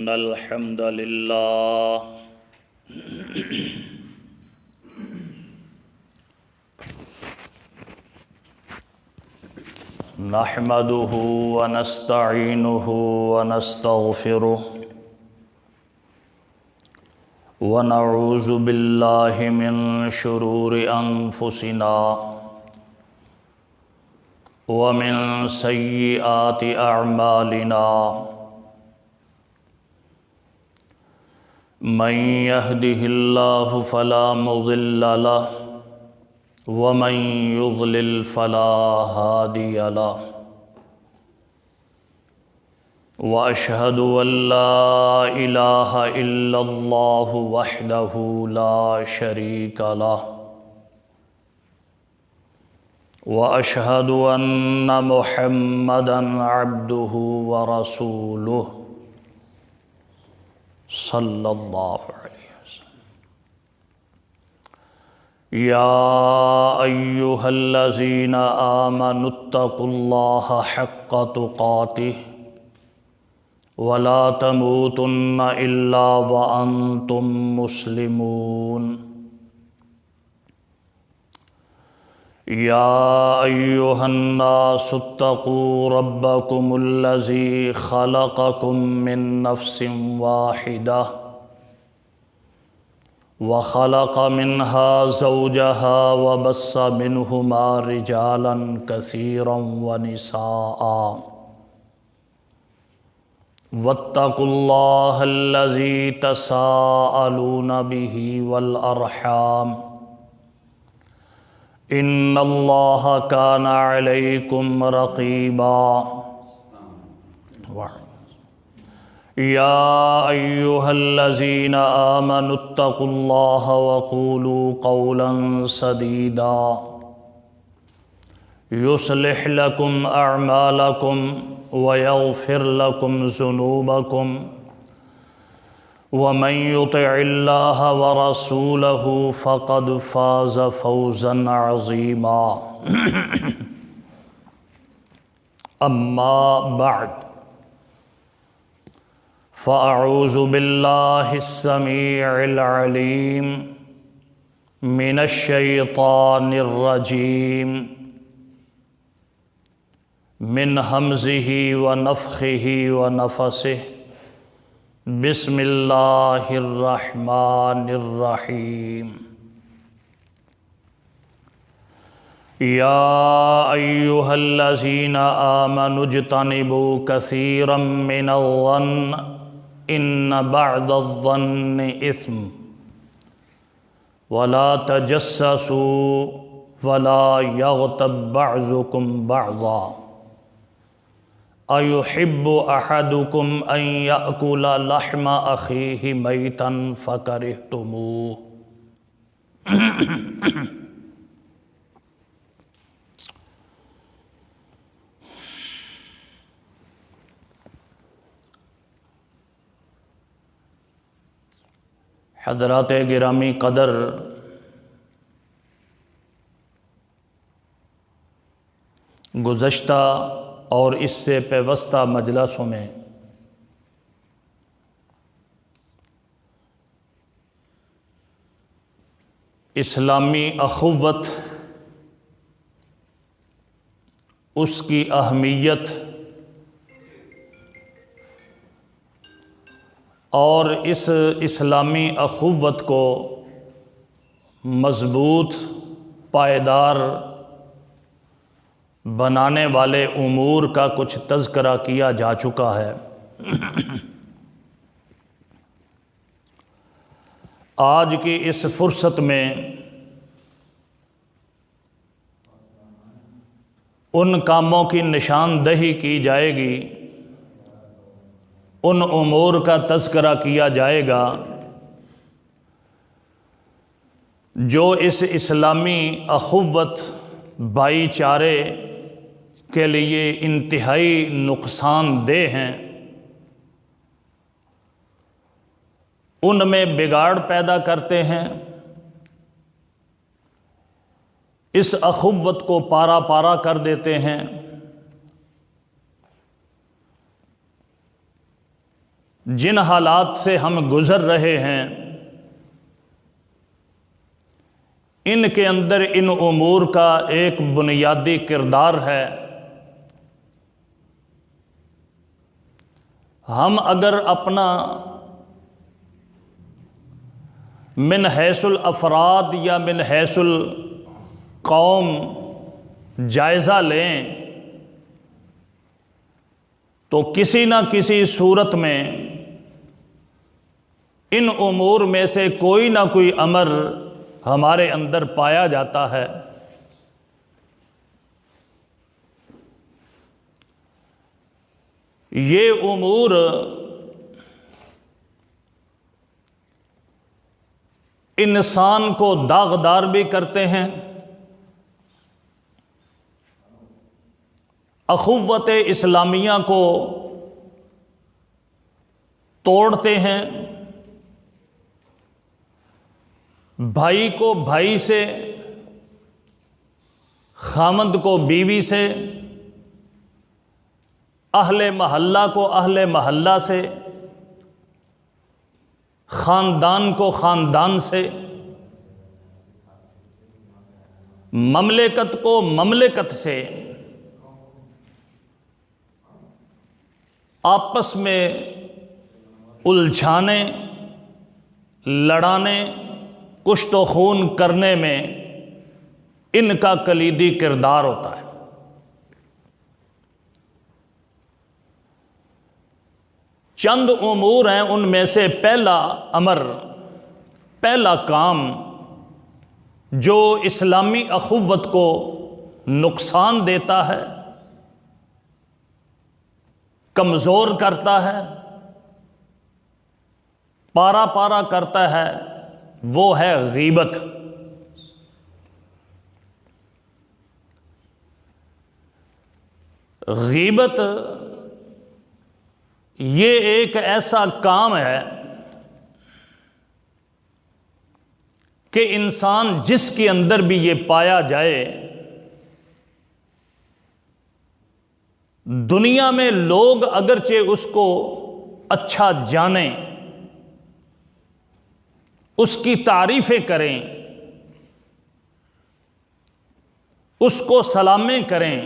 إن الحمد لله نحمده ونستعينه ونستغفره ونعوذ بالله من شرور أنفسنا ومن سيئات أعمالنا من يهده الله فلا مضل له ومن يضلل فلا هادي له وأشهد أن لا إله إلا الله وحده لا شريك له وأشهد أن محمدًا عبده ورسوله صلی اللہ علیہ وسلم یا ایہا الذین آمنوا اتقوا اللہ حق تقاتہ ولا تموتن الا وانتم مسلمون یا ایہا الناس اتقوا ربکم الذی خلقکم من نفس واحدہ وخلق منها زوجها وبث منہما رجالا کثیرا ونساء واتقوا اللہ الذی تساءلون به والارحام ان اللہ کان علیکم رقیبا یا ایہا الذین آمنوا اتقوا اللہ وقولوا قولا سدیدا یصلح لکم اعمالکم ویغفر لکم ذنوبکم ومن يطع الله ورسوله فقد فاز فوزا عظيما أما بعد فأعوذ بالله السميع العليم من الشيطان الرجيم من همزه ونفخه ونفسه بسم اللہ الرحمن الرحیم یا ایہا الذین آمنوا اجتنبوا کثیرا من الظن ان بعد الظن اثم ولا تجسسوا ولا یغتب بعضکم بعضا أَيُحِبُّ أَحَدُكُمْ أَن يَأْكُلَ لَحْمَ أَخِيهِ مَيْتًا فَكَرِهْتُمُوهُ حضرات گرامی قدر، گزشتہ اور اس سے پیوستہ مجلسوں میں اسلامی اخوت، اس کی اہمیت اور اس اسلامی اخوت کو مضبوط، پائیدار بنانے والے امور کا کچھ تذکرہ کیا جا چکا ہے۔ آج کی اس فرصت میں ان کاموں کی نشاندہی کی جائے گی، ان امور کا تذکرہ کیا جائے گا جو اس اسلامی اخوت، بھائی چارے کے لیے انتہائی نقصان دہ ہیں، ان میں بگاڑ پیدا کرتے ہیں، اس اخوت کو پارا پارا کر دیتے ہیں، جن حالات سے ہم گزر رہے ہیں ان کے اندر ان امور کا ایک بنیادی کردار ہے۔ ہم اگر اپنا من حیث الافراد یا من حیث القوم جائزہ لیں تو کسی نہ کسی صورت میں ان امور میں سے کوئی نہ کوئی امر ہمارے اندر پایا جاتا ہے۔ یہ امور انسان کو داغدار بھی کرتے ہیں، اخوت اسلامیہ کو توڑتے ہیں، بھائی کو بھائی سے، خامند کو بیوی سے، اہل محلہ کو اہل محلہ سے، خاندان کو خاندان سے، مملکت کو مملکت سے آپس میں الجھانے، لڑانے، کشت و خون کرنے میں ان کا کلیدی کردار ہوتا ہے۔ چند امور ہیں، ان میں سے پہلا امر، پہلا کام جو اسلامی اخوت کو نقصان دیتا ہے، کمزور کرتا ہے، پارا پارا کرتا ہے، وہ ہے غیبت۔ غیبت یہ ایک ایسا کام ہے کہ انسان جس کے اندر بھی یہ پایا جائے، دنیا میں لوگ اگرچہ اس کو اچھا جانیں، اس کی تعریفیں کریں، اس کو سلامیں کریں،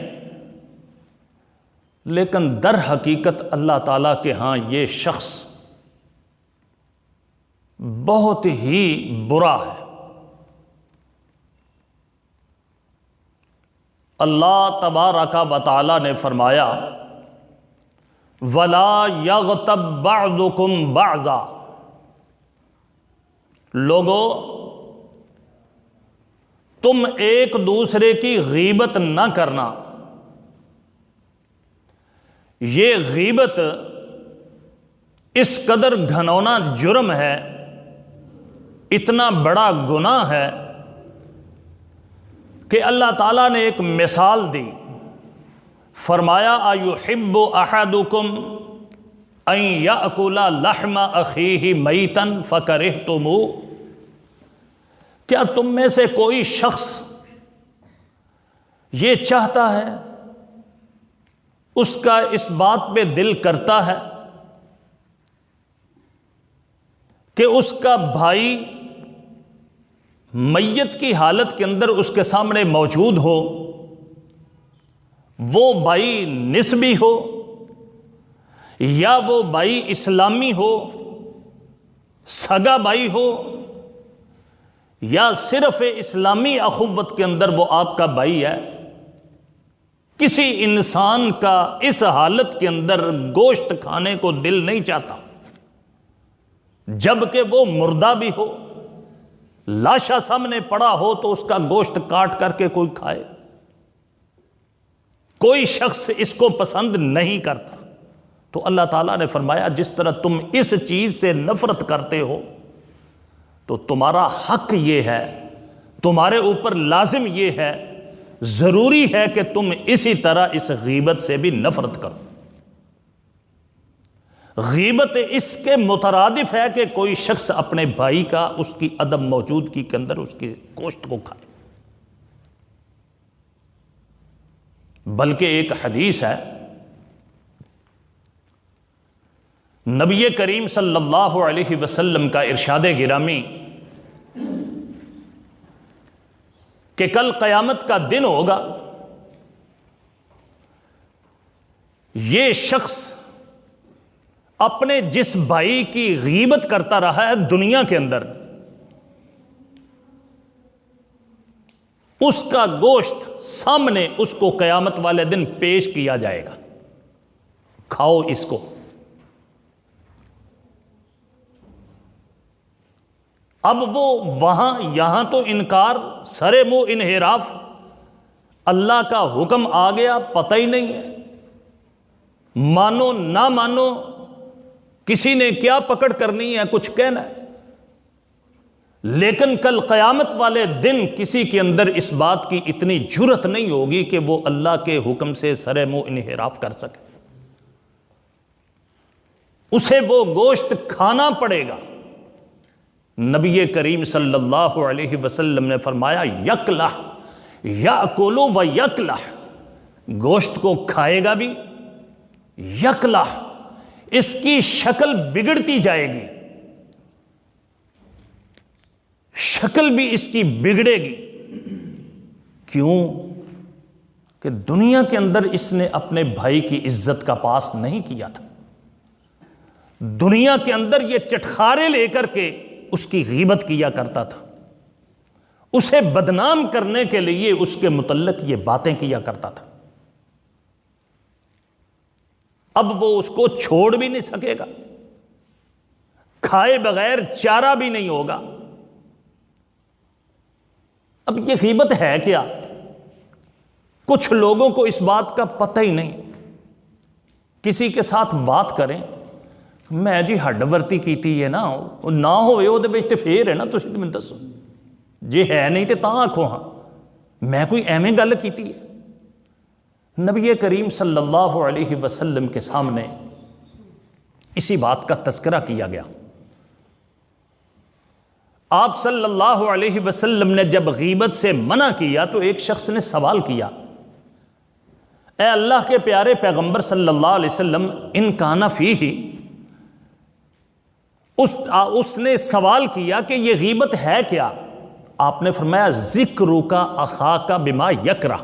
لیکن در حقیقت اللہ تعالیٰ کے ہاں یہ شخص بہت ہی برا ہے۔ اللہ تبارک و تعالیٰ نے فرمایا وَلَا يَغْتَبْ بَعْضُكُمْ بَعْضًا، لوگو تم ایک دوسرے کی غیبت نہ کرنا۔ یہ غیبت اس قدر گھنونا جرم ہے، اتنا بڑا گناہ ہے کہ اللہ تعالیٰ نے ایک مثال دی، فرمایا اَيُحِبُّ أَحَدُكُمْ أَن يَأْكُلَ لَحْمَ أَخِيهِ مَيْتًا فَكَرِهْتُمُوهُ، کیا تم میں سے کوئی شخص یہ چاہتا ہے، اس کا اس بات پہ دل کرتا ہے کہ اس کا بھائی میت کی حالت کے اندر اس کے سامنے موجود ہو، وہ بھائی نسبی ہو یا وہ بھائی اسلامی ہو، سگا بھائی ہو، یا صرف اسلامی اخوت کے اندر وہ آپ کا بھائی ہے، کسی انسان کا اس حالت کے اندر گوشت کھانے کو دل نہیں چاہتا، جبکہ وہ مردہ بھی ہو، لاشا سامنے پڑا ہو تو اس کا گوشت کاٹ کر کے کوئی کھائے، کوئی شخص اس کو پسند نہیں کرتا۔ تو اللہ تعالیٰ نے فرمایا جس طرح تم اس چیز سے نفرت کرتے ہو تو تمہارا حق یہ ہے، تمہارے اوپر لازم یہ ہے، ضروری ہے کہ تم اسی طرح اس غیبت سے بھی نفرت کرو۔ غیبت اس کے مترادف ہے کہ کوئی شخص اپنے بھائی کا اس کی عدم موجودگی کے اندر اس کی گوشت کو کھائے۔ بلکہ ایک حدیث ہے نبی کریم صلی اللہ علیہ وسلم کا ارشاد گرامی کہ کل قیامت کا دن ہوگا، یہ شخص اپنے جس بھائی کی غیبت کرتا رہا ہے دنیا کے اندر، اس کا گوشت سامنے اس کو قیامت والے دن پیش کیا جائے گا، کھاؤ اس کو۔ اب وہ وہاں یہاں تو انکار، سرے منہ انحراف، اللہ کا حکم آ گیا پتہ ہی نہیں ہے، مانو نہ مانو، کسی نے کیا پکڑ کرنی ہے، کچھ کہنا ہے۔ لیکن کل قیامت والے دن کسی کے اندر اس بات کی اتنی جرت نہیں ہوگی کہ وہ اللہ کے حکم سے سرے منہ انحراف کر سکے، اسے وہ گوشت کھانا پڑے گا۔ نبی کریم صلی اللہ علیہ وسلم نے فرمایا یکلح یاکل و یکلح، گوشت کو کھائے گا بھی، یکلح اس کی شکل بگڑتی جائے گی، شکل بھی اس کی بگڑے گی۔ کیوں؟ کہ دنیا کے اندر اس نے اپنے بھائی کی عزت کا پاس نہیں کیا تھا، دنیا کے اندر یہ چٹخارے لے کر کے اس کی غیبت کیا کرتا تھا، اسے بدنام کرنے کے لیے اس کے متعلق یہ باتیں کیا کرتا تھا۔ اب وہ اس کو چھوڑ بھی نہیں سکے گا، کھائے بغیر چارہ بھی نہیں ہوگا۔ اب یہ غیبت ہے کیا؟ کچھ لوگوں کو اس بات کا پتہ ہی نہیں، کسی کے ساتھ بات کریں، میں جی ہڈ ورتی کیتی ہے نا، نہ ہوئے وہ تو پھر ہے نا، تسی مجھے دسو جی ہے نہیں تو تاں آکھو ہاں میں کوئی ایویں گل کیتی ہے۔ نبی کریم صلی اللہ علیہ وسلم کے سامنے اسی بات کا تذکرہ کیا گیا۔ آپ صلی اللہ علیہ وسلم نے جب غیبت سے منع کیا تو ایک شخص نے سوال کیا، اے اللہ کے پیارے پیغمبر صلی اللہ علیہ وسلم، ان کان فیہ، اس نے سوال کیا کہ یہ غیبت ہے کیا؟ آپ نے فرمایا ذکرک اخاک بما یکرہ،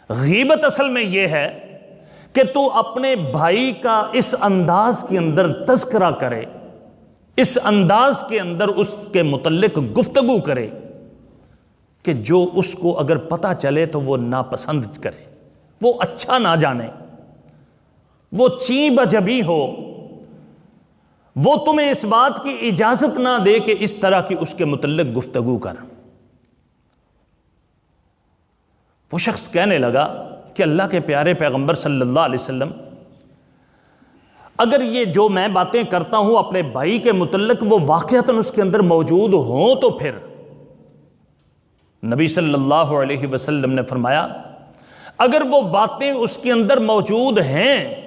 غیبت اصل میں یہ ہے کہ تو اپنے بھائی کا اس انداز کے اندر تذکرہ کرے، اس انداز کے اندر اس کے متعلق گفتگو کرے کہ جو اس کو اگر پتہ چلے تو وہ ناپسند کرے، وہ اچھا نہ جانے، وہ چیں بجبی ہو، وہ تمہیں اس بات کی اجازت نہ دے کہ اس طرح کی اس کے متعلق گفتگو کر۔ وہ شخص کہنے لگا کہ اللہ کے پیارے پیغمبر صلی اللہ علیہ وسلم، اگر یہ جو میں باتیں کرتا ہوں اپنے بھائی کے متعلق وہ واقعتاً اس کے اندر موجود ہوں تو پھر؟ نبی صلی اللہ علیہ وسلم نے فرمایا اگر وہ باتیں اس کے اندر موجود ہیں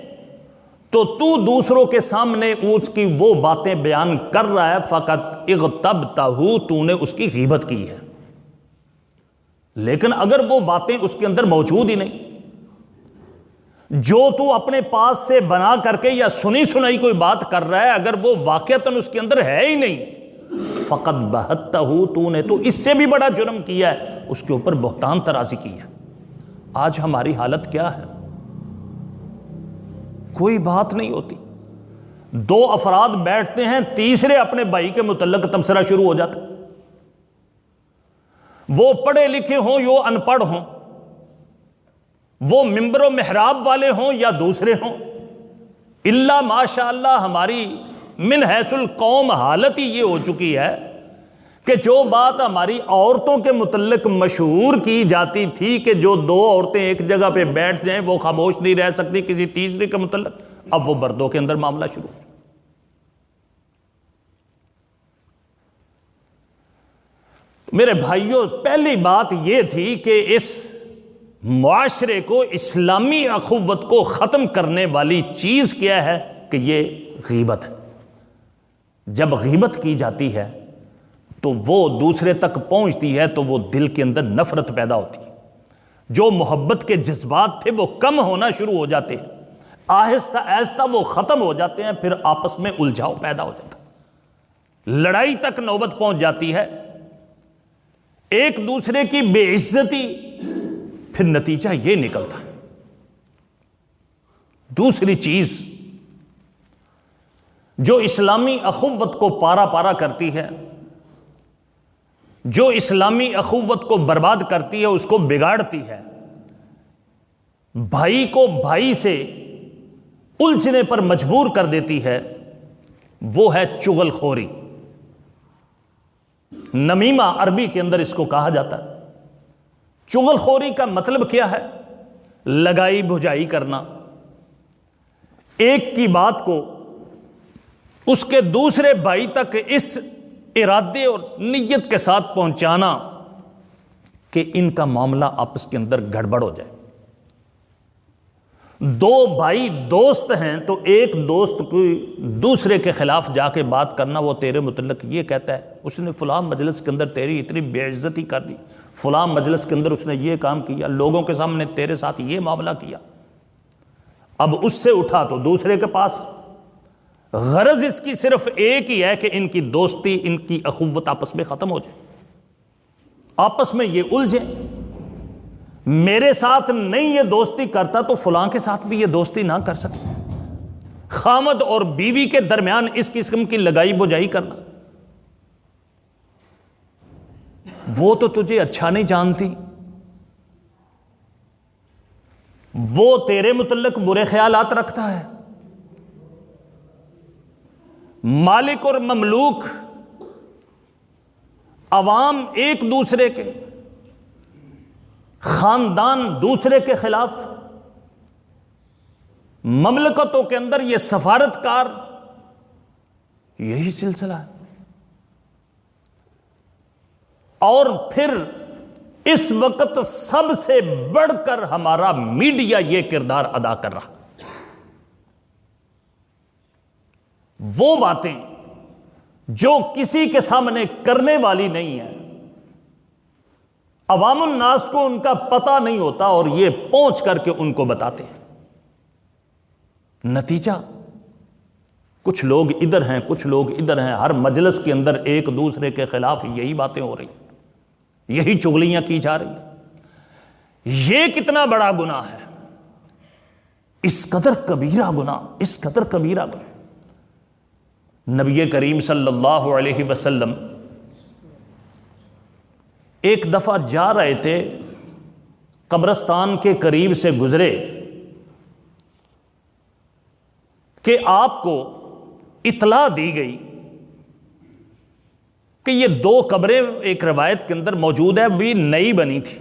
تو دوسروں کے سامنے اس کی وہ باتیں بیان کر رہا ہے، فقط اغتبتہ، تو نے اس کی غیبت کی ہے۔ لیکن اگر وہ باتیں اس کے اندر موجود ہی نہیں، جو تو اپنے پاس سے بنا کر کے یا سنی سنائی کوئی بات کر رہا ہے، اگر وہ واقعتاً اس کے اندر ہے ہی نہیں، فقط بہتہ، تو نے تو اس سے بھی بڑا جرم کیا ہے، اس کے اوپر بہتان ترازی کی ہے۔ آج ہماری حالت کیا ہے؟ کوئی بات نہیں ہوتی، دو افراد بیٹھتے ہیں، تیسرے اپنے بھائی کے متعلق تبصرہ شروع ہو جاتا، وہ پڑھے لکھے ہوں یا ان پڑھ ہوں، وہ ممبر و محراب والے ہوں یا دوسرے ہوں، الا ماشاء اللہ ہماری من حیث القوم حالت ہی یہ ہو چکی ہے کہ جو بات ہماری عورتوں کے متعلق مشہور کی جاتی تھی کہ جو دو عورتیں ایک جگہ پہ بیٹھ جائیں وہ خاموش نہیں رہ سکتی کسی تیسرے کے متعلق، اب وہ بردوں کے اندر معاملہ شروع۔ میرے بھائیوں، پہلی بات یہ تھی کہ اس معاشرے کو، اسلامی اخوت کو ختم کرنے والی چیز کیا ہے کہ یہ غیبت ہے۔ جب غیبت کی جاتی ہے تو وہ دوسرے تک پہنچتی ہے تو وہ دل کے اندر نفرت پیدا ہوتی ہے، جو محبت کے جذبات تھے وہ کم ہونا شروع ہو جاتے ہیں، آہستہ آہستہ وہ ختم ہو جاتے ہیں، پھر آپس میں الجھاؤ پیدا ہو جاتا ہے، لڑائی تک نوبت پہنچ جاتی ہے، ایک دوسرے کی بے عزتی، پھر نتیجہ یہ نکلتا ہے۔ دوسری چیز جو اسلامی اخوت کو پارا پارا کرتی ہے، جو اسلامی اخوت کو برباد کرتی ہے، اس کو بگاڑتی ہے، بھائی کو بھائی سے الجھنے پر مجبور کر دیتی ہے، وہ ہے چغل خوری۔ نمیمہ عربی کے اندر اس کو کہا جاتا ہے۔ چغل خوری کا مطلب کیا ہے؟ لگائی بھجائی کرنا، ایک کی بات کو اس کے دوسرے بھائی تک اس ارادے اور نیت کے ساتھ پہنچانا کہ ان کا معاملہ آپس کے اندر گڑبڑ ہو جائے۔ دو بھائی دوست ہیں تو ایک دوست کوئی دوسرے کے خلاف جا کے بات کرنا، وہ تیرے متعلق یہ کہتا ہے، اس نے فلاں مجلس کے اندر تیری اتنی بے عزتی کر دی، فلاں مجلس کے اندر اس نے یہ کام کیا، لوگوں کے سامنے تیرے ساتھ یہ معاملہ کیا۔ اب اس سے اٹھا تو دوسرے کے پاس، غرض اس کی صرف ایک ہی ہے کہ ان کی دوستی، ان کی اخوت آپس میں ختم ہو جائے، آپس میں یہ الجھے، میرے ساتھ نہیں یہ دوستی کرتا تو فلاں کے ساتھ بھی یہ دوستی نہ کر سکے۔ خامد اور بیوی کے درمیان اس قسم کی لگائی بجائی کرنا، وہ تو تجھے اچھا نہیں جانتی، وہ تیرے متعلق برے خیالات رکھتا ہے۔ مالک اور مملوک، عوام ایک دوسرے کے، خاندان دوسرے کے خلاف، مملکتوں کے اندر یہ سفارتکار، یہی سلسلہ ہے۔ اور پھر اس وقت سب سے بڑھ کر ہمارا میڈیا یہ کردار ادا کر رہا، وہ باتیں جو کسی کے سامنے کرنے والی نہیں ہیں، عوام الناس کو ان کا پتہ نہیں ہوتا اور یہ پہنچ کر کے ان کو بتاتے ہیں۔ نتیجہ کچھ لوگ ادھر ہیں، کچھ لوگ ادھر ہیں، ہر مجلس کے اندر ایک دوسرے کے خلاف یہی باتیں ہو رہی ہیں، یہی چغلیاں کی جا رہی ہیں۔ یہ کتنا بڑا گناہ ہے، اس قدر کبیرہ گناہ، اس قدر کبیرہ گناہ۔ نبی کریم صلی اللہ علیہ وسلم ایک دفعہ جا رہے تھے، قبرستان کے قریب سے گزرے کہ آپ کو اطلاع دی گئی کہ یہ دو قبریں ایک روایت کے اندر موجود ہے، بھی نئی بنی تھی۔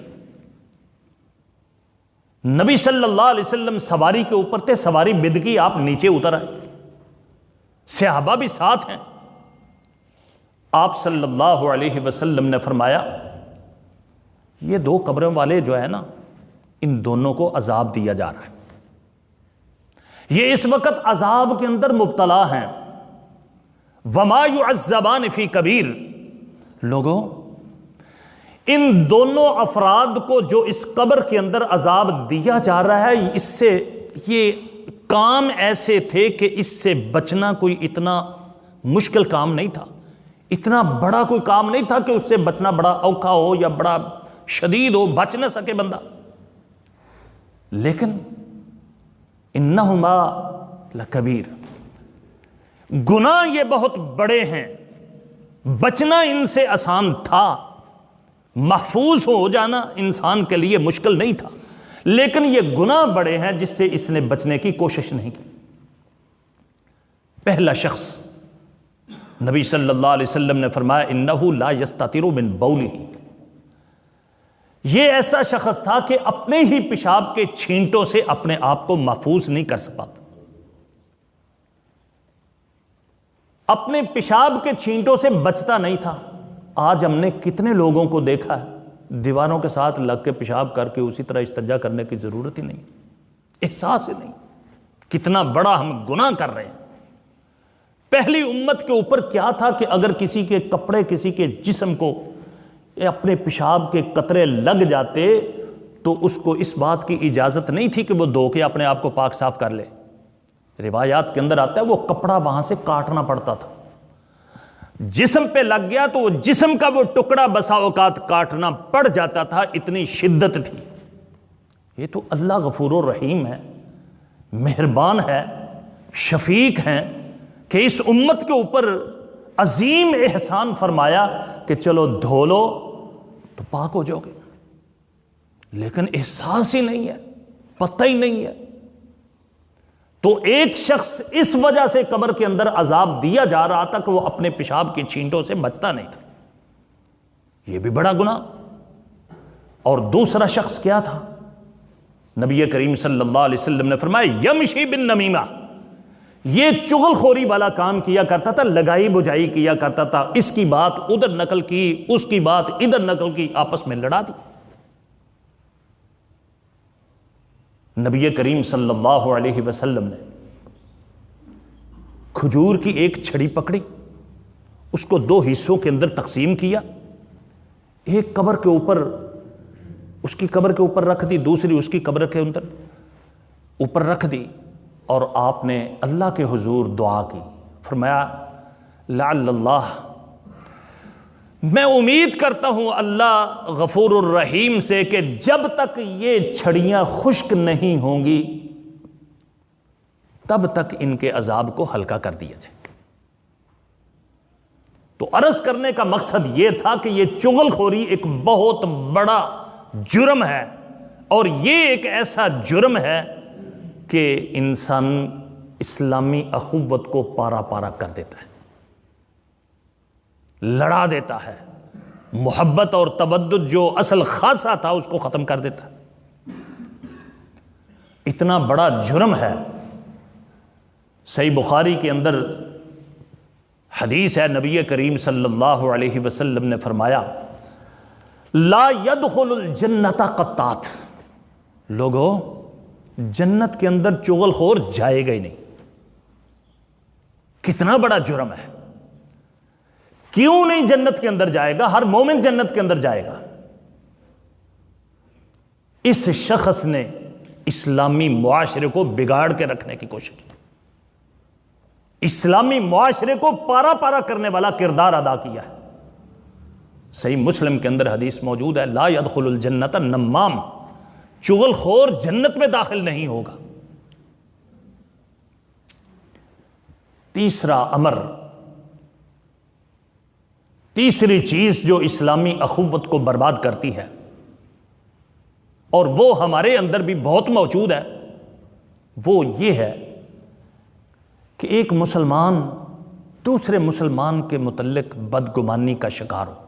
نبی صلی اللہ علیہ وسلم سواری کے اوپر تھے، سواری بد کی، آپ نیچے اتر آئے، صحابہ بھی ساتھ ہیں۔ آپ صلی اللہ علیہ وسلم نے فرمایا یہ دو قبروں والے جو ہے نا، ان دونوں کو عذاب دیا جا رہا ہے، یہ اس وقت عذاب کے اندر مبتلا ہیں۔ وما يعذبان فی کبیر، لوگوں ان دونوں افراد کو جو اس قبر کے اندر عذاب دیا جا رہا ہے، اس سے یہ کام ایسے تھے کہ اس سے بچنا کوئی اتنا مشکل کام نہیں تھا، اتنا بڑا کوئی کام نہیں تھا کہ اس سے بچنا بڑا اوکھا ہو یا بڑا شدید ہو، بچ نہ سکے بندہ، لیکن انہما لکبیر، گناہ یہ بہت بڑے ہیں، بچنا ان سے آسان تھا، محفوظ ہو جانا انسان کے لیے مشکل نہیں تھا، لیکن یہ گناہ بڑے ہیں جس سے اس نے بچنے کی کوشش نہیں کی۔ پہلا شخص نبی صلی اللہ علیہ وسلم نے فرمایا انہ لا یستتر من بولہ، یہ ایسا شخص تھا کہ اپنے ہی پیشاب کے چھینٹوں سے اپنے آپ کو محفوظ نہیں کر سکتا، اپنے پیشاب کے چھینٹوں سے بچتا نہیں تھا۔ آج ہم نے کتنے لوگوں کو دیکھا ہے دیواروں کے ساتھ لگ کے پیشاب کر کے اسی طرح استنجا کرنے کی ضرورت ہی نہیں، احساس ہی نہیں، کتنا بڑا ہم گناہ کر رہے ہیں۔ پہلی امت کے اوپر کیا تھا کہ اگر کسی کے کپڑے، کسی کے جسم کو اپنے پیشاب کے قطرے لگ جاتے تو اس کو اس بات کی اجازت نہیں تھی کہ وہ دھو کے اپنے آپ کو پاک صاف کر لے، روایات کے اندر آتا ہے وہ کپڑا وہاں سے کاٹنا پڑتا تھا، جسم پہ لگ گیا تو وہ جسم کا وہ ٹکڑا بسا اوقات کاٹنا پڑ جاتا تھا، اتنی شدت تھی۔ یہ تو اللہ غفور الرحیم ہے، مہربان ہے، شفیق ہیں کہ اس امت کے اوپر عظیم احسان فرمایا کہ چلو دھو لو تو پاک ہو جاؤ گے، لیکن احساس ہی نہیں ہے، پتہ ہی نہیں ہے۔ تو ایک شخص اس وجہ سے قبر کے اندر عذاب دیا جا رہا تھا کہ وہ اپنے پیشاب کی چھینٹوں سے بچتا نہیں تھا، یہ بھی بڑا گناہ۔ اور دوسرا شخص کیا تھا؟ نبی کریم صلی اللہ علیہ وسلم نے فرمایا یمشی بالنمیمہ، یہ چغل خوری والا کام کیا کرتا تھا، لگائی بجائی کیا کرتا تھا، اس کی بات ادھر نقل کی، اس کی بات ادھر نقل کی، آپس میں لڑا دی۔ نبی کریم صلی اللہ علیہ وسلم نے کھجور کی ایک چھڑی پکڑی، اس کو دو حصوں کے اندر تقسیم کیا، ایک قبر کے اوپر، اس کی قبر کے اوپر رکھ دی، دوسری اس کی قبر کے اندر اوپر رکھ دی، اور آپ نے اللہ کے حضور دعا کی، فرمایا لعل اللہ، میں امید کرتا ہوں اللہ غفور الرحیم سے کہ جب تک یہ چھڑیاں خشک نہیں ہوں گی تب تک ان کے عذاب کو ہلکا کر دیا جائے۔ تو عرض کرنے کا مقصد یہ تھا کہ یہ چغل خوری ایک بہت بڑا جرم ہے، اور یہ ایک ایسا جرم ہے کہ انسان اسلامی اخوت کو پارا پارا کر دیتا ہے، لڑا دیتا ہے، محبت اور تودد جو اصل خاصہ تھا اس کو ختم کر دیتا ہے۔ اتنا بڑا جرم ہے۔ صحیح بخاری کے اندر حدیث ہے، نبی کریم صلی اللہ علیہ وسلم نے فرمایا لا يدخل الجنت قطات، لوگو جنت کے اندر چغل خور جائے گا ہی نہیں۔ کتنا بڑا جرم ہے، کیوں نہیں جنت کے اندر جائے گا؟ ہر مومن جنت کے اندر جائے گا۔ اس شخص نے اسلامی معاشرے کو بگاڑ کے رکھنے کی کوشش کی، اسلامی معاشرے کو پارا پارا کرنے والا کردار ادا کیا ہے۔ صحیح مسلم کے اندر حدیث موجود ہے لا يدخل الجنت النمام، چغل خور جنت میں داخل نہیں ہوگا۔ تیسرا امر، تیسری چیز جو اسلامی اخوت کو برباد کرتی ہے، اور وہ ہمارے اندر بھی بہت موجود ہے، وہ یہ ہے کہ ایک مسلمان دوسرے مسلمان کے متعلق بدگمانی کا شکار ہو،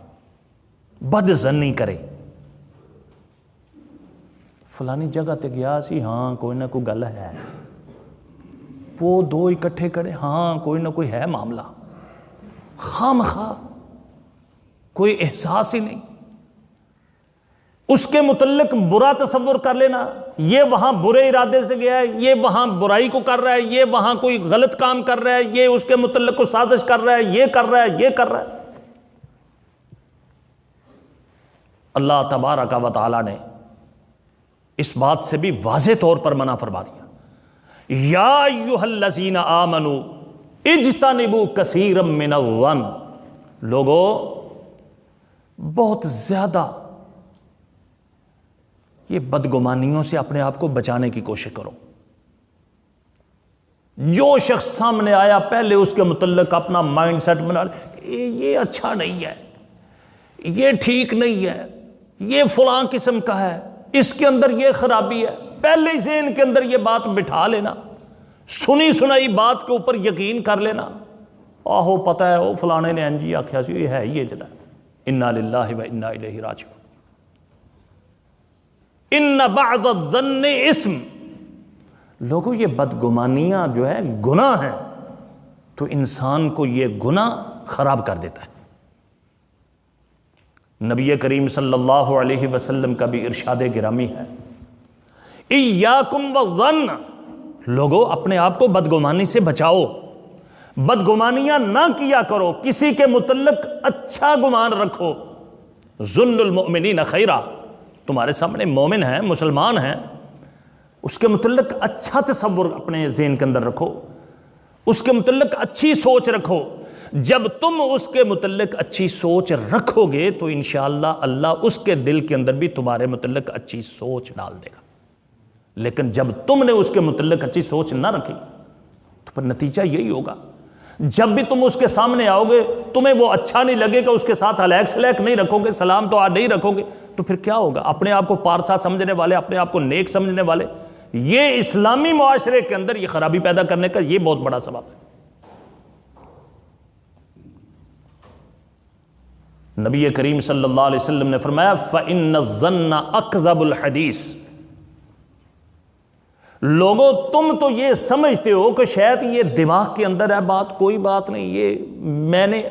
بد ظنی کرے۔ فلانی جگہ تے گیا سی، ہاں کوئی نہ کوئی گل ہے، وہ دو اکٹھے کرے، ہاں کوئی نہ کوئی ہے معاملہ، خام خواہ کوئی احساس ہی نہیں، اس کے متعلق برا تصور کر لینا، یہ وہاں برے ارادے سے گیا ہے، یہ وہاں برائی کو کر رہا ہے، یہ وہاں کوئی غلط کام کر رہا ہے، یہ اس کے متعلق کو سازش کر رہا ہے، یہ کر رہا ہے، یہ کر رہا ہے۔ اللہ تبارک و تعالی نے اس بات سے بھی واضح طور پر منع فرما دیا، یا ایھا الذین آمنوا اجتنبوا کثیرا من الظن، لوگو بہت زیادہ یہ بدگمانیوں سے اپنے آپ کو بچانے کی کوشش کرو۔ جو شخص سامنے آیا پہلے اس کے متعلق اپنا مائنڈ سیٹ بنا لے، یہ اچھا نہیں ہے، یہ ٹھیک نہیں ہے، یہ فلاں قسم کا ہے، اس کے اندر یہ خرابی ہے، پہلے ہی سے ان کے اندر یہ بات بٹھا لینا، سنی سنائی بات کے اوپر یقین کر لینا، آہو پتہ ہے وہ فلانے نے انجی آکھیا سی، یہ ہے یہ جدا، انا للہ و انا الیہ راجعون۔ ان بعض الظن اسم، لوگوں یہ بدگمانیاں جو ہے گناہ ہیں، تو انسان کو یہ گناہ خراب کر دیتا ہے۔ نبی کریم صلی اللہ علیہ وسلم کا بھی ارشاد گرامی ہے، ایاکم والظن، لوگو اپنے آپ کو بدگمانی سے بچاؤ، بدگمانیاں نہ کیا کرو، کسی کے متعلق اچھا گمان رکھو۔ ظن المؤمنین خیرا، تمہارے سامنے مومن ہیں، مسلمان ہیں، اس کے متعلق اچھا تصور اپنے ذہن کے اندر رکھو، اس کے متعلق اچھی سوچ رکھو۔ جب تم اس کے متعلق اچھی سوچ رکھو گے تو انشاءاللہ اللہ اس کے دل کے اندر بھی تمہارے متعلق اچھی سوچ ڈال دے گا۔ لیکن جب تم نے اس کے متعلق اچھی سوچ نہ رکھی تو پھر نتیجہ یہی ہوگا، جب بھی تم اس کے سامنے آؤ گے تمہیں وہ اچھا نہیں لگے گا، اس کے ساتھ ہلیک سلیک نہیں رکھو گے، سلام تو نہیں رکھو گے، تو پھر کیا ہوگا؟ اپنے آپ کو پارسا سمجھنے والے، اپنے آپ کو نیک سمجھنے والے، یہ اسلامی معاشرے کے اندر یہ خرابی پیدا کرنے کا یہ بہت بڑا سبب ہے۔ نبی کریم صلی اللہ علیہ وسلم نے فرمایا فَإِنَّ الظَّنَّ أَكْذَبُ الْحَدِيثِ، لوگوں تم تو یہ سمجھتے ہو کہ شاید یہ دماغ کے اندر ہے بات، کوئی بات نہیں، یہ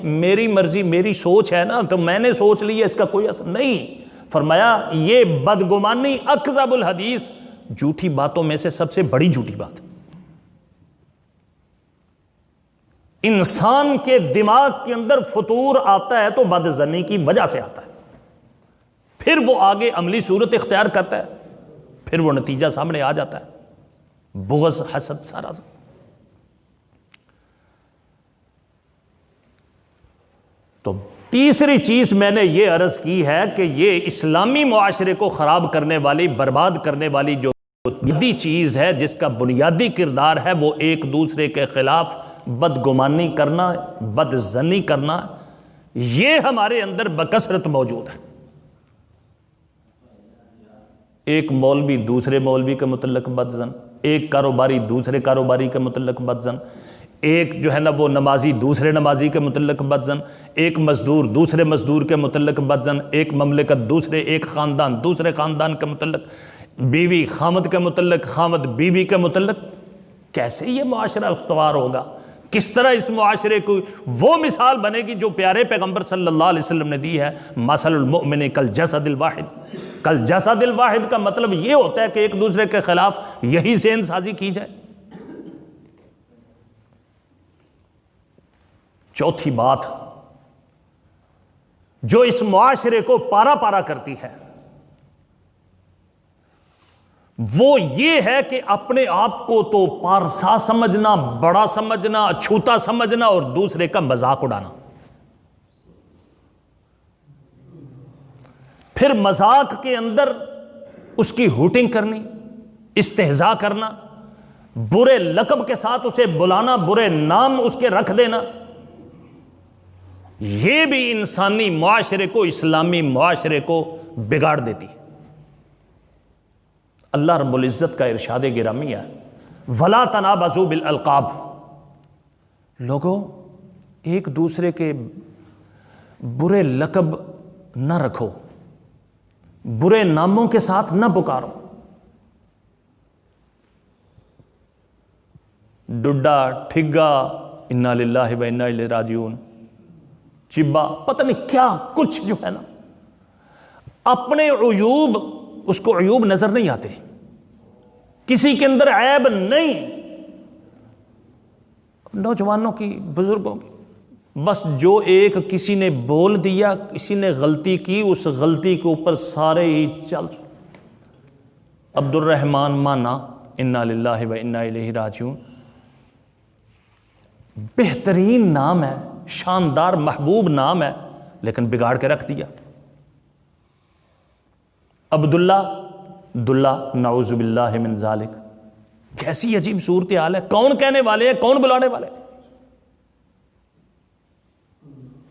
میری مرضی میری سوچ ہے نا تو میں نے سوچ لی ہے، اس کا کوئی اثر نہیں۔ فرمایا یہ بدگمانی اکذب الحدیث، جھوٹی باتوں میں سے سب سے بڑی جھوٹی بات ہے۔ انسان کے دماغ کے اندر فطور آتا ہے تو بدظنی کی وجہ سے آتا ہے، پھر وہ آگے عملی صورت اختیار کرتا ہے، پھر وہ نتیجہ سامنے آ جاتا ہے، بغض، حسد، سارا۔ تو تیسری چیز میں نے یہ عرض کی ہے کہ یہ اسلامی معاشرے کو خراب کرنے والی، برباد کرنے والی جو بنیادی چیز ہے، جس کا بنیادی کردار ہے، وہ ایک دوسرے کے خلاف بدگمانی کرنا، بدظنی کرنا، یہ ہمارے اندر بکثرت موجود ہے۔ ایک مولوی دوسرے مولوی کے متعلق بدظن، ایک کاروباری دوسرے کاروباری کے متعلق بدظن، ایک جو ہے نا وہ نمازی دوسرے نمازی کے متعلق بدظن، ایک مزدور دوسرے مزدور کے متعلق بدظن، ایک مملکت دوسرے، ایک خاندان دوسرے خاندان کے متعلق، بیوی خامد کے متعلق، خامد بیوی کے متعلق۔ کیسے یہ معاشرہ استوار ہوگا؟ کس طرح اس معاشرے کو وہ مثال بنے گی جو پیارے پیغمبر صلی اللہ علیہ وسلم نے دی ہے؟ مثل المؤمن کالجسد الواحد، کالجسد الواحد کا مطلب یہ ہوتا ہے کہ ایک دوسرے کے خلاف یہی ذہن سازی کی جائے۔ چوتھی بات جو اس معاشرے کو پارا پارا کرتی ہے وہ یہ ہے کہ اپنے آپ کو تو پارسا سمجھنا، بڑا سمجھنا، چھوٹا سمجھنا اور دوسرے کا مذاق اڑانا۔ پھر مذاق کے اندر اس کی ہوٹنگ کرنی، استہزاء کرنا، برے لقب کے ساتھ اسے بلانا، برے نام اس کے رکھ دینا، یہ بھی انسانی معاشرے کو، اسلامی معاشرے کو بگاڑ دیتی ہے۔ اللہ رب العزت کا ارشاد گرامی ہے وَلَا تَنَابَزُوا بِالْأَلْقَابِ، لوگوں ایک دوسرے کے برے لقب نہ رکھو، برے ناموں کے ساتھ نہ پکارو۔ ڈڈا، ٹھگا، انا للہ و انا الیہ راجعون، چبا، پتہ نہیں کیا کچھ جو ہے نا، اپنے عیوب، اس کو عیوب نظر نہیں آتے، کسی کے اندر عیب نہیں، نوجوانوں کی، بزرگوں کی، بس جو ایک کسی نے بول دیا، کسی نے غلطی کی، اس غلطی کے اوپر سارے ہی چل۔ عبد الرحمن مانا، انا للہ و انا الیہ راجعون، بہترین نام ہے، شاندار محبوب نام ہے، لیکن بگاڑ کے رکھ دیا۔ عبداللہ، دلہ، نعوذ باللہ من ذالک، کیسی عجیب صورتحال ہے، کون کہنے والے ہیں، کون بلانے والے؟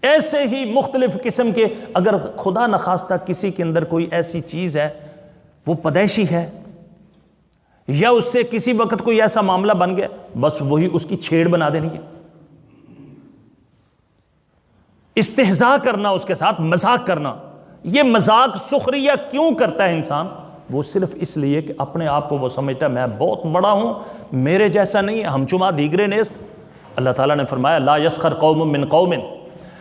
ایسے ہی مختلف قسم کے، اگر خدا نخواستہ کسی کے اندر کوئی ایسی چیز ہے، وہ پیدائشی ہے یا اس سے کسی وقت کوئی ایسا معاملہ بن گیا، بس وہی اس کی چھیڑ بنا دینی ہے، استہزاء کرنا، اس کے ساتھ مذاق کرنا۔ یہ مذاق سخریہ کیوں کرتا ہے انسان؟ وہ صرف اس لیے کہ اپنے آپ کو وہ سمجھتا ہے میں بہت بڑا ہوں، میرے جیسا نہیں ہے، ہم چما دیگرے نیست۔ اللہ تعالیٰ نے فرمایا لا یسخر قوم من قوم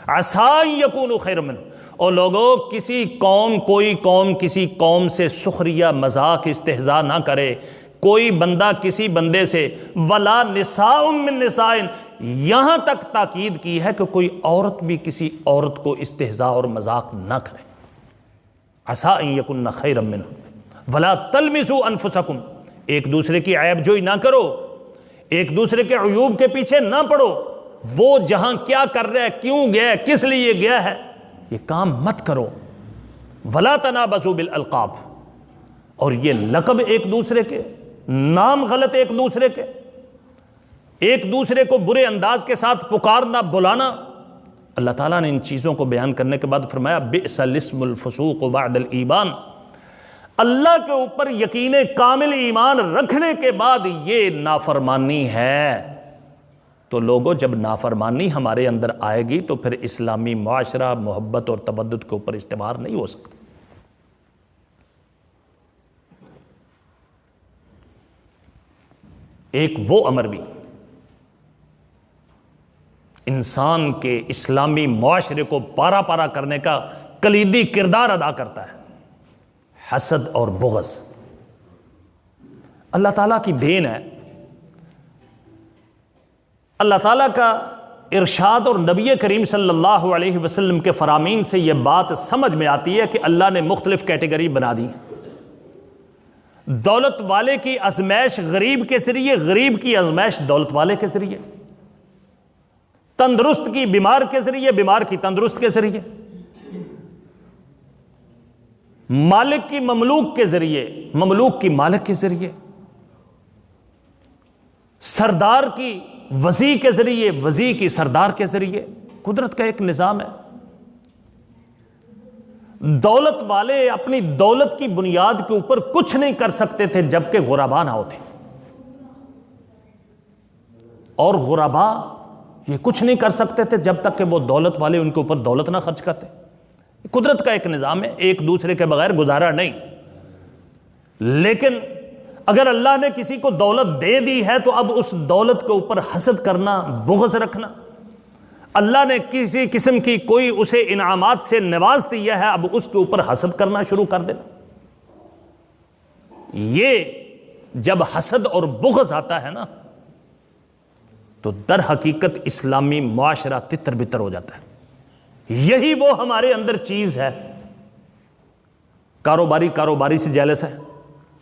عسیٰ ان یکونوا خیرا منہم، اور لوگوں کسی قوم، کوئی قوم کسی قوم سے سخریہ، مذاق، استہزاء نہ کرے، کوئی بندہ کسی بندے سے، ولا نساء من نساء، یہاں تک تاکید کی ہے کہ کوئی عورت بھی کسی عورت کو استہزاء اور مذاق نہ کرے۔ عسیٰ ان یکن خیرا منہم ولا تلمزوا انفسکم، ایک دوسرے کی عیب جوئی نہ کرو، ایک دوسرے کے عیوب کے پیچھے نہ پڑو، وہ جہاں کیا کر رہا ہے، کیوں گیا ہے، کس لیے گیا ہے، یہ کام مت کرو۔ ولا تنابزوا بالالقاب، اور یہ لقب ایک دوسرے کے، نام غلط ایک دوسرے کے، ایک دوسرے کو برے انداز کے ساتھ پکارنا بلانا۔ اللہ تعالیٰ نے ان چیزوں کو بیان کرنے کے بعد فرمایا بئس الاسم الفسوق بعد الایمان، اللہ کے اوپر یقین کامل ایمان رکھنے کے بعد یہ نافرمانی ہے۔ تو لوگوں، جب نافرمانی ہمارے اندر آئے گی تو پھر اسلامی معاشرہ محبت اور تودد کے اوپر استوار نہیں ہو سکتا۔ ایک وہ امر بھی انسان کے اسلامی معاشرے کو پارا پارا کرنے کا کلیدی کردار ادا کرتا ہے، حسد اور بغض۔ اللہ تعالیٰ کی دین ہے، اللہ تعالیٰ کا ارشاد اور نبی کریم صلی اللہ علیہ وسلم کے فرامین سے یہ بات سمجھ میں آتی ہے کہ اللہ نے مختلف کیٹیگری بنا دی۔ دولت والے کی آزمائش غریب کے ذریعے، غریب کی آزمائش دولت والے کے ذریعے، تندرست کی بیمار کے ذریعے، بیمار کی تندرست کے ذریعے، مالک کی مملوک کے ذریعے، مملوک کی مالک کے ذریعے، سردار کی وزی کے ذریعے، وزی کی سردار کے ذریعے۔ قدرت کا ایک نظام ہے۔ دولت والے اپنی دولت کی بنیاد کے اوپر کچھ نہیں کر سکتے تھے جبکہ غربا نہ ہوتے، اور غربا یہ کچھ نہیں کر سکتے تھے جب تک کہ وہ دولت والے ان کے اوپر دولت نہ خرچ کرتے۔ قدرت کا ایک نظام ہے، ایک دوسرے کے بغیر گزارا نہیں۔ لیکن اگر اللہ نے کسی کو دولت دے دی ہے تو اب اس دولت کے اوپر حسد کرنا، بغض رکھنا، اللہ نے کسی قسم کی کوئی اسے انعامات سے نواز دیا ہے، اب اس کے اوپر حسد کرنا شروع کر دینا، یہ جب حسد اور بغض آتا ہے نا تو در حقیقت اسلامی معاشرہ تتر بتر ہو جاتا ہے۔ یہی وہ ہمارے اندر چیز ہے۔ کاروباری کاروباری سے جیلس ہے،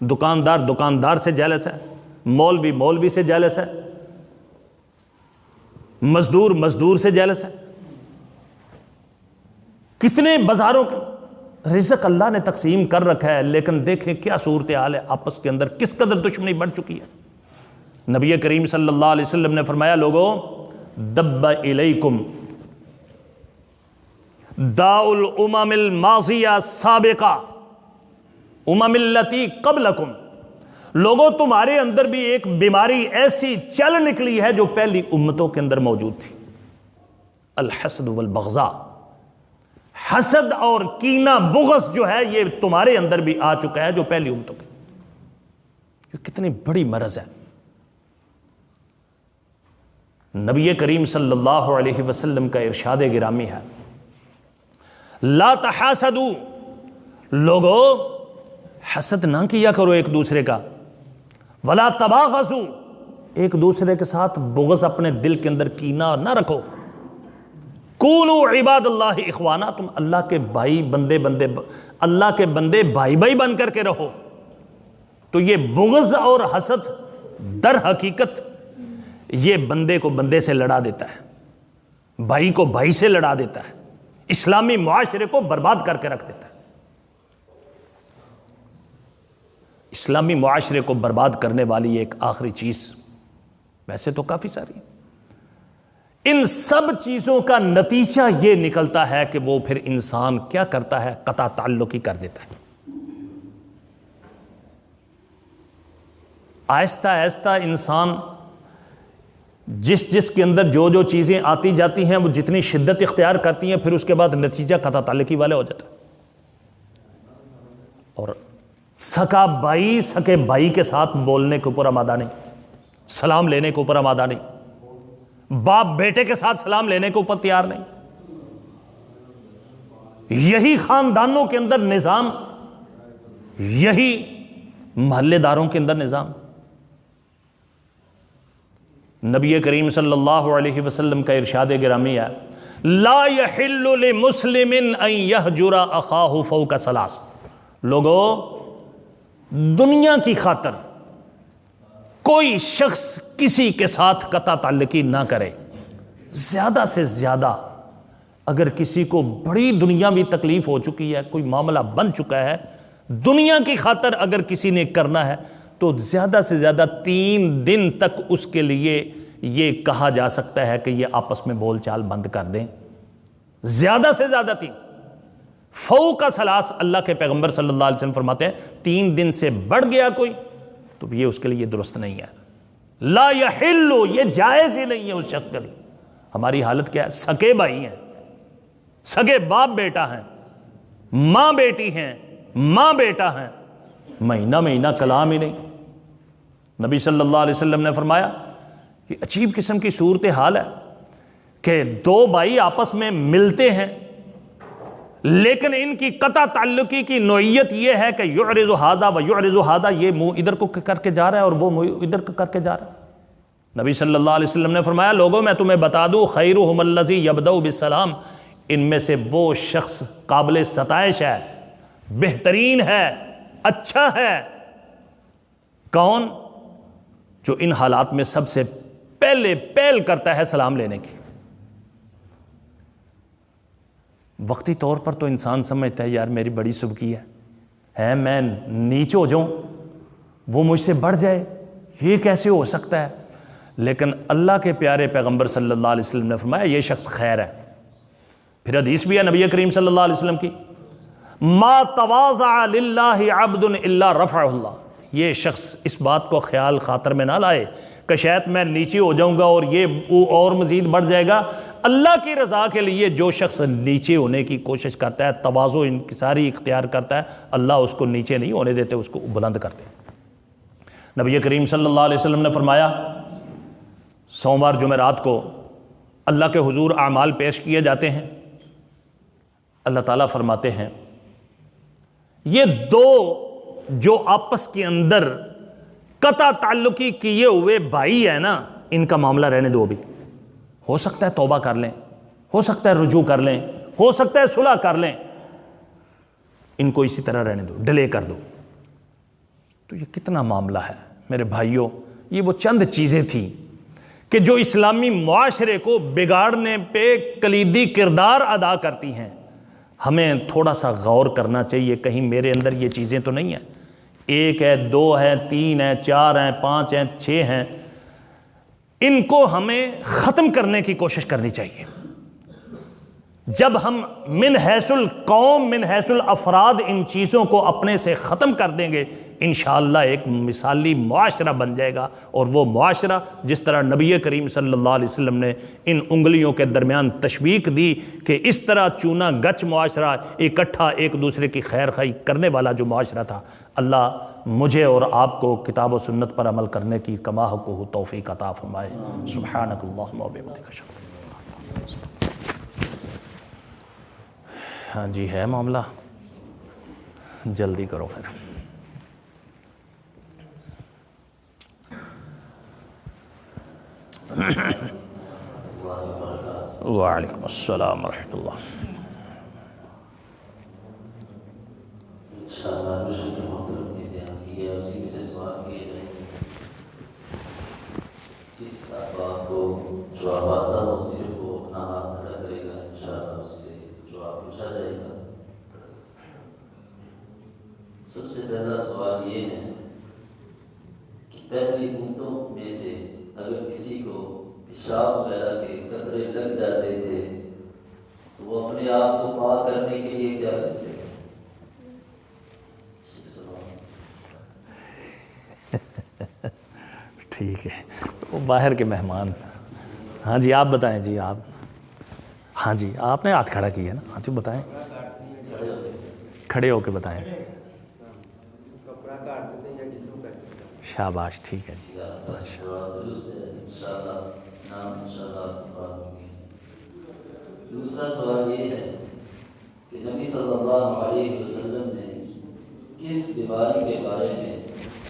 دکاندار دکاندار سے جیلس ہے، مولوی مولوی سے جیلس ہے، مزدور مزدور سے جیلس ہے۔ کتنے بازاروں کے رزق اللہ نے تقسیم کر رکھا ہے، لیکن دیکھیں کیا صورتحال ہے، آپس کے اندر کس قدر دشمنی بڑھ چکی ہے۔ نبی کریم صلی اللہ علیہ وسلم نے فرمایا لوگوں دب الیکم داء الامم الماضیہ سابقہ امم التی قبلکم، لوگوں تمہارے اندر بھی ایک بیماری ایسی چل نکلی ہے جو پہلی امتوں کے اندر موجود تھی، الحسد والبغضاء، حسد اور کینہ بغض جو ہے یہ تمہارے اندر بھی آ چکا ہے جو پہلی امتوں کے۔ یہ کتنی بڑی مرض ہے۔ نبی کریم صلی اللہ علیہ وسلم کا ارشاد گرامی ہے لا تحاسدوا، لوگو حسد نہ کیا کرو ایک دوسرے کا، ولا تباغضوا، ایک دوسرے کے ساتھ بغض اپنے دل کے اندر کینہ نہ رکھو، کونوا عباد اللہ اخوانا، تم اللہ کے بھائی بندے اللہ کے بندے بھائی بھائی بن کر کے رہو۔ تو یہ بغض اور حسد در حقیقت یہ بندے کو بندے سے لڑا دیتا ہے، بھائی کو بھائی سے لڑا دیتا ہے، اسلامی معاشرے کو برباد کر کے رکھ دیتا ہے۔ اسلامی معاشرے کو برباد کرنے والی ایک آخری چیز، ویسے تو کافی ساری، ان سب چیزوں کا نتیجہ یہ نکلتا ہے کہ وہ پھر انسان کیا کرتا ہے، قطع تعلقی کر دیتا ہے۔ آہستہ آہستہ انسان جس کے اندر جو چیزیں آتی جاتی ہیں وہ جتنی شدت اختیار کرتی ہیں، پھر اس کے بعد نتیجہ قطع تعلقی والے ہو جاتا ہے۔ اور سکا بھائی سکے بھائی کے ساتھ بولنے کے اوپر آمادہ نہیں، سلام لینے کے اوپر آمادہ نہیں، باپ بیٹے کے ساتھ سلام لینے کے اوپر تیار نہیں۔ یہی خاندانوں کے اندر نظام، یہی محلے داروں کے اندر نظام۔ نبی کریم صلی اللہ علیہ وسلم کا ارشاد گرامی ہے لا یحل لمسلم ان یہجر اخاہ فوق ثلاث، لوگوں دنیا کی خاطر کوئی شخص کسی کے ساتھ قطع تعلقی نہ کرے. زیادہ سے زیادہ اگر کسی کو بڑی دنیاوی تکلیف ہو چکی ہے, کوئی معاملہ بن چکا ہے, دنیا کی خاطر اگر کسی نے کرنا ہے تو زیادہ سے زیادہ 3 دن تک اس کے لیے یہ کہا جا سکتا ہے کہ یہ آپس میں بول چال بند کر دیں. زیادہ سے زیادہ 3. فوق ثلاث اللہ کے پیغمبر صلی اللہ علیہ وسلم فرماتے ہیں 3 دن سے بڑھ گیا کوئی تو یہ اس کے لیے درست نہیں ہے. لا یحل, یہ جائز ہی نہیں ہے اس شخص کے لیے. ہماری حالت کیا ہے؟ سگے بھائی ہیں, سگے باپ بیٹا ہیں, ماں بیٹی ہیں, ماں بیٹا ہیں, مہینہ کلام ہی نہیں. نبی صلی اللہ علیہ وسلم نے فرمایا یہ عجیب قسم کی صورتحال ہے کہ 2 بھائی آپس میں ملتے ہیں لیکن ان کی قطع تعلقی کی نوعیت یہ ہے کہ یعرض ھذا و یعرض ھذا, یہ منہ ادھر کو کر کے جا رہا ہے اور وہ منہ ادھر کو کر کے جا رہا ہے. نبی صلی اللہ علیہ وسلم نے فرمایا لوگوں میں تمہیں بتا دوں خیرھم الذی یبدأ بالسلام, ان میں سے وہ شخص قابل ستائش ہے, بہترین ہے, اچھا ہے. کون؟ جو ان حالات میں سب سے پہلے پہل کرتا ہے سلام لینے کی. وقتی طور پر تو انسان سمجھتا ہے یار میری بڑی سبکی ہے, میں نیچ ہو جاؤں وہ مجھ سے بڑھ جائے, یہ کیسے ہو سکتا ہے؟ لیکن اللہ کے پیارے پیغمبر صلی اللہ علیہ وسلم نے فرمایا یہ شخص خیر ہے. پھر حدیث بھی ہے نبی کریم صلی اللہ علیہ وسلم کی, ما تواضع للہ عبد الا رفعہ اللہ. یہ شخص اس بات کو خیال خاطر میں نہ لائے کہ شاید میں نیچے ہو جاؤں گا اور یہ اور مزید بڑھ جائے گا. اللہ کی رضا کے لیے جو شخص نیچے ہونے کی کوشش کرتا ہے, تواضع انکساری اختیار کرتا ہے, اللہ اس کو نیچے نہیں ہونے دیتے, اس کو بلند کرتے. نبی کریم صلی اللہ علیہ وسلم نے فرمایا سوموار جمعرات کو اللہ کے حضور اعمال پیش کیے جاتے ہیں. اللہ تعالیٰ فرماتے ہیں یہ 2 جو آپس کے اندر قطع تعلقی کیے ہوئے بھائی ہے نا, ان کا معاملہ رہنے دو. ابھی ہو سکتا ہے توبہ کر لیں, ہو سکتا ہے رجوع کر لیں, ہو سکتا ہے صلح کر لیں, ان کو اسی طرح رہنے دو, ڈیلے کر دو. تو یہ کتنا معاملہ ہے میرے بھائیوں. یہ وہ چند چیزیں تھیں کہ جو اسلامی معاشرے کو بگاڑنے پہ کلیدی کردار ادا کرتی ہیں. ہمیں تھوڑا سا غور کرنا چاہیے کہیں میرے اندر یہ چیزیں تو نہیں ہیں. 1 ہے, 2 ہے, 3 ہے, 4 ہیں, 5 ہیں, 6 ہیں, ان کو ہمیں ختم کرنے کی کوشش کرنی چاہیے. جب ہم من حیث القوم من حیث الافراد ان چیزوں کو اپنے سے ختم کر دیں گے انشاءاللہ ایک مثالی معاشرہ بن جائے گا. اور وہ معاشرہ جس طرح نبی کریم صلی اللہ علیہ وسلم نے ان انگلیوں کے درمیان تشویق دی کہ اس طرح چونا گچ معاشرہ اکٹھا ایک دوسرے کی خیر خواہی کرنے والا جو معاشرہ تھا, اللہ مجھے اور آپ کو کتاب و سنت پر عمل کرنے کی کما کو توفیق عطا فرمائے. سبحانک اللہم و بحمدک. ہاں جی ہے معاملہ, جلدی کرو پھر. وعلیکم السلام ورحمۃ اللہ. سب سے پہلا سوال یہ ہے کہ پہلی گھنٹوں میں سے اگر کسی کو پیشاب وغیرہ کے قطرے لگ جاتے تھے تو وہ اپنے آپ کو پاک کرنے کے لیے کیا کرتے ہیں؟ ٹھیک ہے, وہ باہر کے مہمان. ہاں جی آپ بتائیں. جی آپ, ہاں جی آپ نے ہاتھ کھڑا کیا ہے نا, ہاں جی بتائیں, کھڑے ہو کے بتائیں. جی شاباش, ٹھیک ہے جی. دوسرا سوال یہ ہے کہ نبی صلی اللہ علیہ وسلم نے کس بیماری کے بارے میں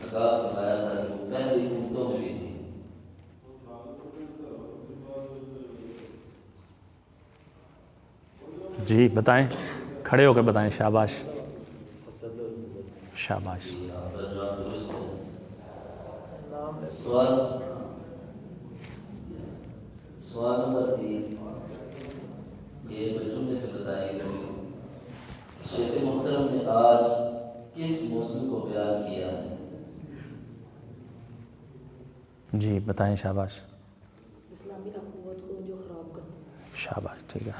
آگاہ فرمایا تھا جو پہلی امتوں میں بھی تھی؟ جی بتائیں, کھڑے ہو کے بتائیں. شاباش شاباش. سوال نمبر 3 یہ بچوں میں سے بتائیے گا شیخ محترم نے آج کس موضوع کو بیان کیا ہے؟ جی بتائیں. شاباش اسلامی اخوت کو جو خراب کرتے ہیں. شاباش ٹھیک ہے.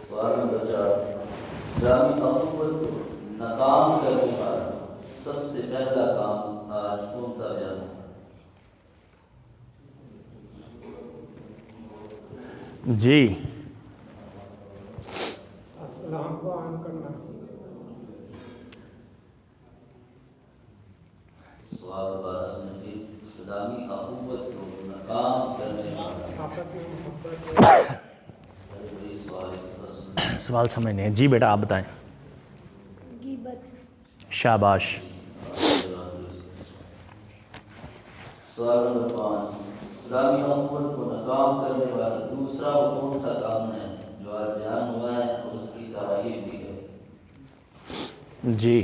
سوال نمبر 4 اسلامی اخوت کو ناکام کرنے والا سب سے پہلا کام آج کون سا بیان ہے؟ جی اسلام کو عام کرنا. سوال دوبارہ سنیں گے. اسلامی اخوت کو ناکام کرنے والا آپس میں محبت سوال سمجھنے ہیں. جی بیٹا آپ بتائیں. غیبت. شاباش. سوال نمبر 5 اسلامی اخوت کو ناکام کرنے والا دوسرا وہ کون سا کام ہے جو آج بیان ہوا ہے اور اس کی تعریف بھی ہے؟ جی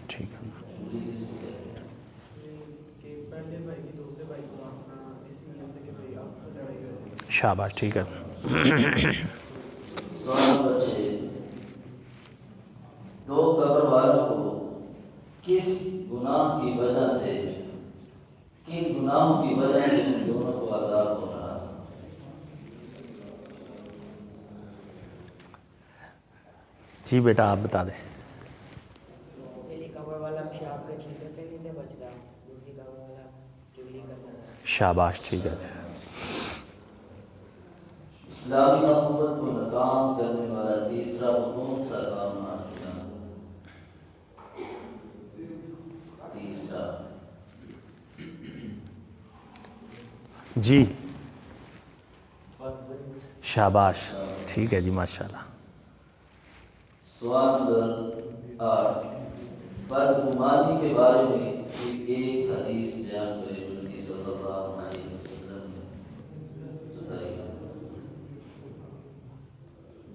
ٹھیک ہے. چوری کس کو کہتے ہیں؟ کہ پہلے بھائی کی دوسرے بھائی کو اپنا اس وجہ سے کہ بھائی آپ سے لڑائی کریں. شاباش ٹھیک ہے. سوال نمبر 6 دو قبر والوں کو کس گناہ کی وجہ سے کن گناہوں کی وجہ سے ان دونوں کو عذاب ہو رہا تھا؟ جی بیٹا آپ بتا دیں. پہلی قبر والا پیشاب کے چھینٹوں سے نہیں بچتا, دوسری قبر والا چگلی کرتا ہے. شاباش ٹھیک ہے. اسلامی اخوت کو ناکام کرنے والا تیسرا وہ کون سا کام آج بیان ہوا؟ تیسرا جی شاباش ٹھیک ہے جی ماشاء اللہ. سوال نمبر 8 بدگمانی کے بارے میں کوئی ایک حدیث بیان کرے جو نبی صلی اللہ علیہ وسلم نے بتائی.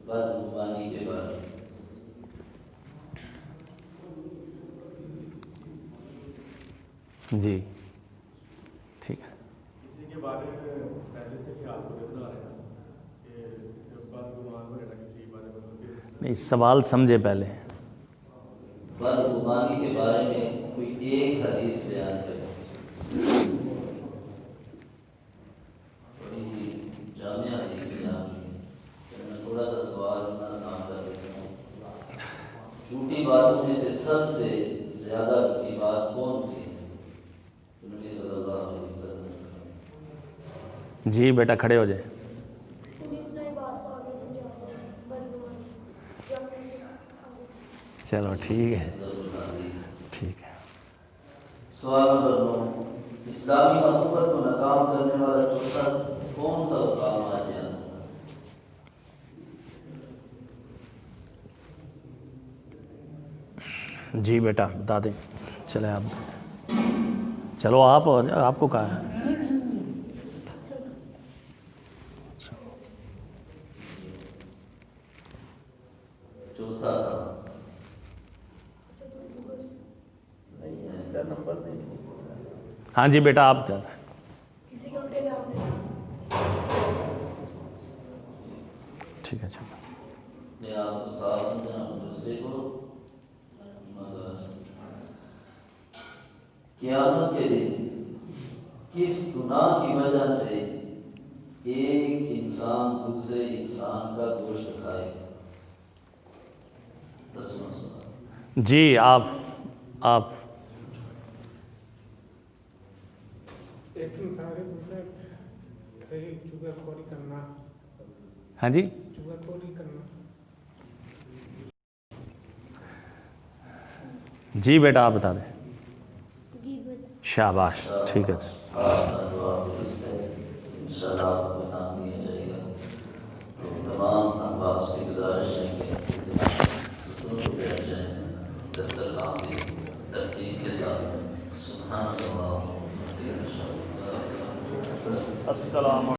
بدگمانی کے بارے میں جی ٹھیک ہے. کسی کے بارے میں پہلے سے ہی آپ کو بتا رہے ہیں کہ بعد گمان ہو رہا کسی بارے میں نہیں سوال سمجھے پہلے. بدگمانی کے بارے میں کوئی ایک حدیث بیان کرے. بڑی جامع حدیث بیان کی. میں تھوڑا سا سوال اپنا آسان کر دیتا ہوں. جھوٹی باتوں میں سے سب سے زیادہ جھوٹی بات کون سی ہے جو نبی صلی اللہ علیہ وسلم نے کہا؟ جی بیٹا کھڑے ہو جائیں. چلو ٹھیک ہے ضرور حدیث. ٹھیک ہے. سوال نمبر 9 اسلامی اخوت کو ناکام کرنے والا چوتھا کون سا کام آج بیان ہوا؟ جی بیٹا بتا دیں. چلے آپ چلو آپ کو کہا ہے. چوتھا کام نہیں ہے اس کا نمبر نہیں. ہاں جی بیٹا آپ جاتا ہے. کسی کا الٹے نام لینا. ٹھیک ہے چلو. میں آپ کو صاف سمجھا دوسرے کو قیامت کے دن کس گناہ کی وجہ سے ایک انسان دوسرے انسان کا گوشت کھائے گا؟ 10واں سوال. جی آپ ایک انسان ہے دوسرے چوگر خوری کرنا. ہاں جی چوگر خوری کرنا. جی بیٹا آپ بتا دیں. شاباش ٹھیک ہے. آپ کا جواب درست ہے. انشاءاللہ آپ کو انعام دیا جائے گا. تو تمام احباب سے گزارش ہے کہ ستون کو بیٹھ جائیں, دسترخوان بھی ترتیب کے ساتھ. سبحان اللہ. السلام